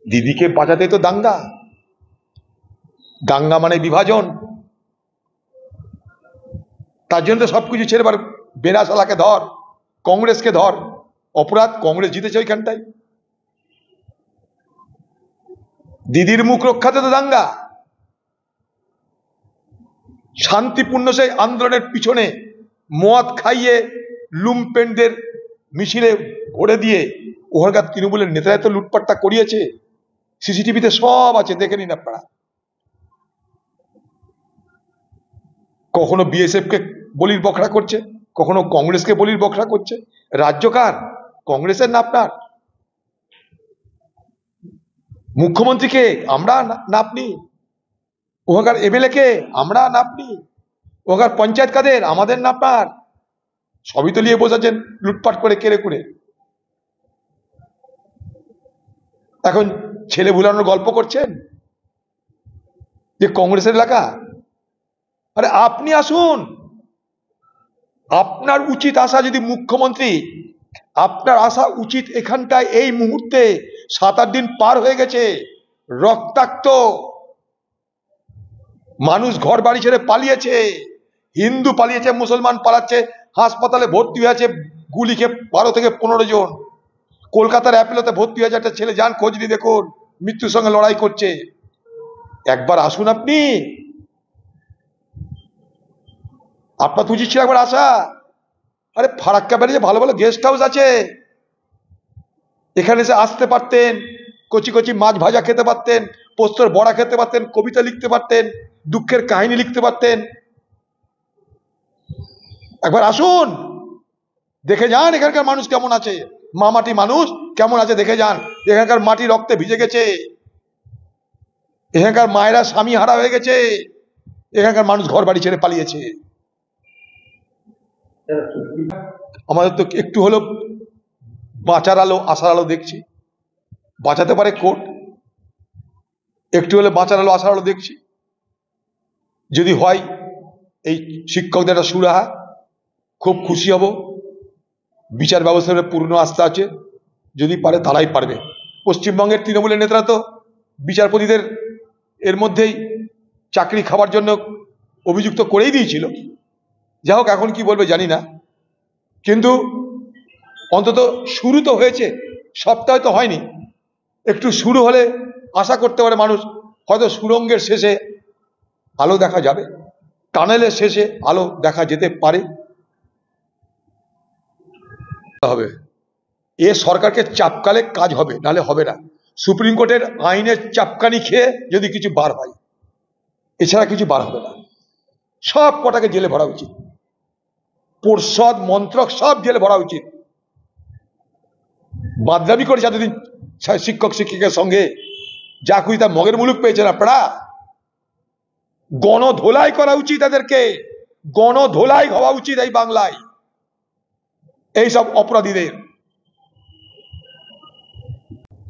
দিদিকে বাঁচাতে তো দাঙ্গা, দাঙ্গা মানে বিভাজন। তার জন্য তো সবকিছু ছেড়ে এবার বেনাশালাকে ধর, কংগ্রেসকে ধর। অপরাধ কংগ্রেস জিতেছে ওইখানটায়। দিদির মুখ রক্ষাতে তো দাঙ্গা। শান্তিপূর্ণ সেই আন্দোলনের পিছনে মদ খাইয়ে লুম্পেনদের মিছিলে ভরে দিয়ে ওখানকার তৃণমূলের নেতারা তো লুটপাটটা করিয়েছে। সিসিটিভিতে সব আছে, দেখে নিন আপনারা। কখনো বিএসএফ কে বলির বখরা করছে, কখনো কংগ্রেসকে বলির বখরা করছে। রাজ্য কার? কংগ্রেসের না আপনার? মুখ্যমন্ত্রীকে আমরা না আপনি? ওখানকার এমএলএ কে আমরা না আপনি? ওখানকার পঞ্চায়েত কাদের? আমাদের না আপনার? সবই তো নিয়ে বসেছেন লুটপাট করে কেড়ে করে। এখন ছেলে ভুলানোর গল্প করছেন যে কংগ্রেসের এলাকা। আরে আপনি আসুন, আপনার উচিত আসা। যদি মুখ্যমন্ত্রী, আপনার আসা উচিত এখানটায়। এই মুহূর্তে 7-8 দিন পার হয়ে গেছে, রক্তাক্ত মানুষ ঘর বাড়ি ছেড়ে পালিয়েছে, হিন্দু পালিয়েছে, মুসলমান পালাচ্ছে, হাসপাতালে ভর্তি হয়ে আছে গুলি খেয়ে 12 থেকে 15 জন। কলকাতার অ্যাপেলোতে ভর্তি হয়েছে একটা ছেলে, যান খোঁজ নিয়ে দেখুন, মৃত্যুর সঙ্গে লড়াই করছে। একবার আসুন আপনি, আপনার তো উচিত ছিল একবার আসা। আরে ফারাক্কা ব্যারেজে ভালো ভালো গেস্ট হাউস আছে, এখানে এসে আসতে পারতেন, কচি কচি মাছ ভাজা খেতে পারতেন, পোস্তর বড়া খেতে পারতেন, কবিতা লিখতে পারতেন, দুঃখের কাহিনী লিখতে পারতেন। একবার আসুন, দেখে যান এখানকার মানুষ কেমন আছে, মামাটি মানুষ কেমন আছে দেখে যান। এখানকার মাটি রক্তে ভিজে গেছে, এখানকার মায়েরা স্বামী হারা হয়ে গেছে, এখানকার মানুষ ঘর বাড়ি ছেড়ে পালিয়েছে। আমাদের তো একটু হলো বাঁচার আলো, আশার আলো দেখছি। বাঁচাতে পারে কোর্ট, একটু হলে বাঁচার আলো, আশার আলো দেখছি। যদি হয় এই শিক্ষকদের একটা সুরাহা, খুব খুশি হব। বিচার ব্যবস্থার পূর্ণ আস্থা আছে, যদি পারে তারাই পারবে। পশ্চিমবঙ্গের তৃণমূলের নেতারা তো বিচারপতিদের এর মধ্যেই চাকরি খাওয়ার জন্য অভিযুক্ত করেই দিয়েছিল। যাই হোক, এখন কি বলবে জানি না, কিন্তু অন্তত শুরু তো হয়েছে। সপ্তাহে তো হয়নি, একটু শুরু হলে আশা করতে পারে মানুষ, হয়তো সুড়ঙ্গের শেষে আলো দেখা যাবে, টানেলের শেষে আলো দেখা যেতে পারে। হবে এ সরকারকে চাপকালে কাজ হবে, নাহলে হবে না। সুপ্রিম কোর্টের আইনের চাপকানি খেয়ে যদি কিছু বার হয়, এছাড়া কিছু বার হবে না। সব কটাকে জেলে ভরা উচিত, পর্ষদ মন্ত্রক সব জেলে ভরা উচিত। বাদলামি করেছে এতদিন শিক্ষক শিক্ষিকার সঙ্গে, যা খুঁজি তা মগের মুলুক পেয়েছেন আপনারা। গণধোলাই করা উচিত এদেরকে, গণধোলাই হওয়া উচিত এই বাংলায় এইসব অপরাধীদের।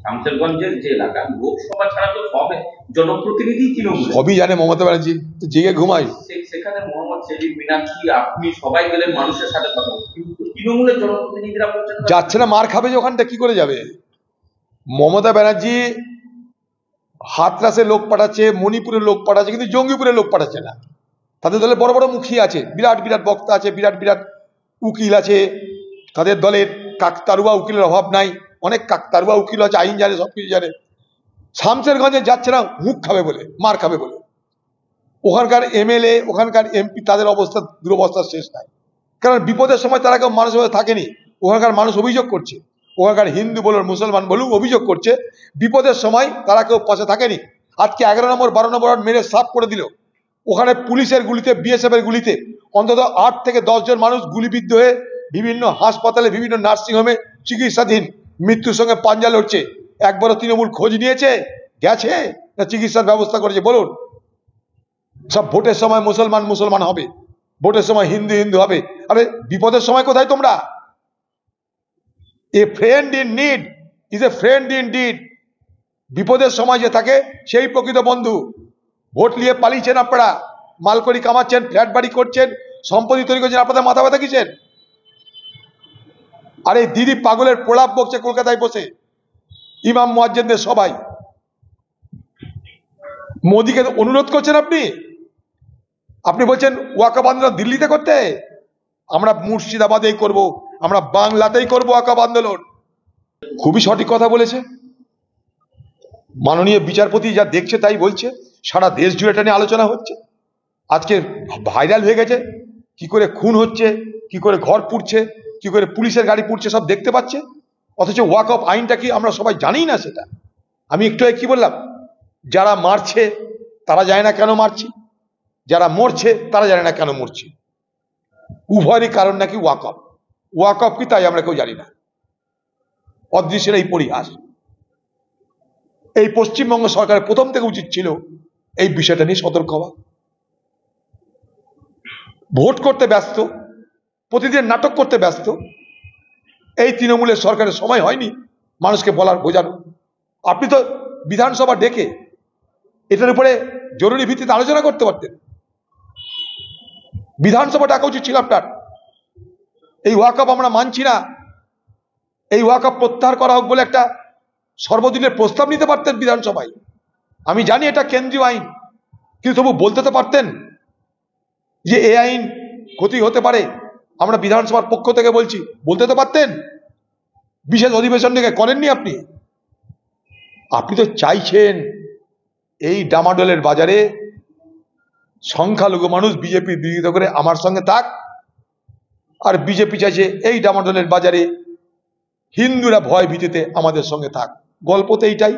শামসেরগঞ্জের যে এলাকা, লোকসভা ছাড়া তো সব জনপ্রতিনিধি তৃণমূল, সবই জানে মমতা ব্যানার্জি, তো জেগে ঘুমাই। সেখানে মোহাম্মদ সেলিম, মীনাক্ষী, আপনি সবাই গেলেন মানুষের সাথে কথা বলতে, কিন্তু তৃণমূলের জনপ্রতিনিধিরা বলছেন যাচ্ছে না। মার খাবে যে ওখানটা, কি করে যাবে? মমতা ব্যানার্জি হাতরাসে লোক পাঠাচ্ছে, মণিপুরের লোক পাঠাচ্ছে, কিন্তু জঙ্গিপুরের লোক পাঠাচ্ছে না। তাদের দলে বড় বড় মুখী আছে, বিরাট বিরাট বক্তা আছে, বিরাট বিরাট উকিল আছে তাদের দলের। কাকতারুয়া উকিলের অভাব নাই, অনেক কাকতারুয়া উকিল আছে, আইন জানে, সবকিছু জানে। শামসেরগঞ্জে যাচ্ছে না মুখ খাবে বলে, মার খাবে বলে। ওখানকার এমএলএ, ওখানকার এমপি, তাদের অবস্থা দুরবস্থার শেষ নাই। কারণ বিপদের সময় তারা কেউ মানুষের মধ্যে থাকেনি। ওখানকার মানুষ অভিযোগ করছে, ওখানকার হিন্দু বলুন মুসলমান বলুন অভিযোগ করছে, বিপদের সময় তারা কেউ পাশে থাকেনি। আজকে 11 নম্বর 12 নম্বর মেরে সাফ করে দিল। ওখানে পুলিশের গুলিতে, বিএসএফ এর গুলিতে অন্তত 8 থেকে 10 জন মানুষ গুলিবিদ্ধ হয়ে বিভিন্ন হাসপাতালে, বিভিন্ন নার্সিংহোমে চিকিৎসাধীন, মৃত্যুর সঙ্গে পাঞ্জা লড়ছে। একবারও তৃণমূল খোঁজ নিয়েছে, গেছে না চিকিৎসার ব্যবস্থা করেছে বলুন? সব ভোটের সময় মুসলমান মুসলমান হবে, ভোটের সময় হিন্দু হিন্দু হবে। আরে বিপদের সময় কোথায় তোমরা? A friend in need is a friend in deed. বিপদের সময় যে থাকে সেই প্রকৃত বন্ধু। ভোট নিয়ে পালিয়েছেন আপনারা, মালকড়ি কামাচ্ছেন, ফ্ল্যাট বাড়ি করছেন, সম্পত্তি তৈরি করছেন, আপনাদের মাথা ব্যথা কিসের? আর এই দিদি পাগলের প্রলাপ বকছে কলকাতায় বসে, ইমাম মুয়াজ্জিনদের সবাই। মোদীকে অনুরোধ করছেন আপনি, আপনি বলছেন ওয়াকফ আন্দোলন দিল্লিতে করতে, আমরা মুর্শিদাবাদেই করব, আমরা বাংলাতেই করব ওয়াকফ আন্দোলন। খুবই সঠিক কথা বলেছে মাননীয় বিচারপতি, যা দেখছে তাই বলছে, সারা দেশ জুড়ে এটা নিয়ে আলোচনা হচ্ছে, আজকে ভাইরাল হয়ে গেছে, কি করে খুন হচ্ছে, কি করে ঘর পুড়ছে, কি করে পুলিশের গাড়ি পুড়ছে, সব দেখতে পাচ্ছে। অথচ ওয়াকফ আইনটা কি আমরা সবাই জানি না সেটা। আমি একটু আগে কি বললাম, যারা মারছে তারা জানে না কেন মারছে, যারা মরছে তারা জানে না কেন মরছে। উভয়েরই কারণ নাকি ওয়াকফ। ওয়াকফ কি তাই আমরা কেউ জানি না। অদৃশ্যের এই পরিহাস। এই পশ্চিমবঙ্গ সরকারের প্রথম থেকে উচিত ছিল এই বিষয়টা নিয়ে সতর্ক হওয়া। ভোট করতে ব্যস্ত, প্রতিদিন নাটক করতে ব্যস্ত এই তৃণমূলের সরকারের সময় হয়নি মানুষকে বলার, বোঝানো। আপনি তো বিধানসভা ডেকে এটার উপরে জরুরি ভিত্তিতে আলোচনা করতে পারতেন। বিধানসভা ডাকা উচিত ছিল আপনার। এই ওয়াকফ আমরা মানছি না, এই ওয়াকফ প্রত্যাহার করা হোক বলে একটা সর্বদিনের প্রস্তাব নিতে পারতেন বিধানসভায়। আমি জানি এটা কেন্দ্রীয় আইন, কিন্তু তবু বলতে তো পারতেন যে এই আইন ক্ষতি হতে পারে, আমরা বিধানসভার পক্ষ থেকে বলছি, বলতে তো পারতেন। বিশেষ অধিবেশন থেকে করেননি আপনি। আপনি তো চাইছেন এই ডামাডোলের বাজারে সংখ্যালঘু মানুষ বিজেপির বিরোধিতা করে আমার সঙ্গে থাক, আর বিজেপি চাইছে এই ডামাডোলের বাজারে হিন্দুরা ভয় ভীতিতে আমাদের সঙ্গে থাক। গল্প তো এইটাই।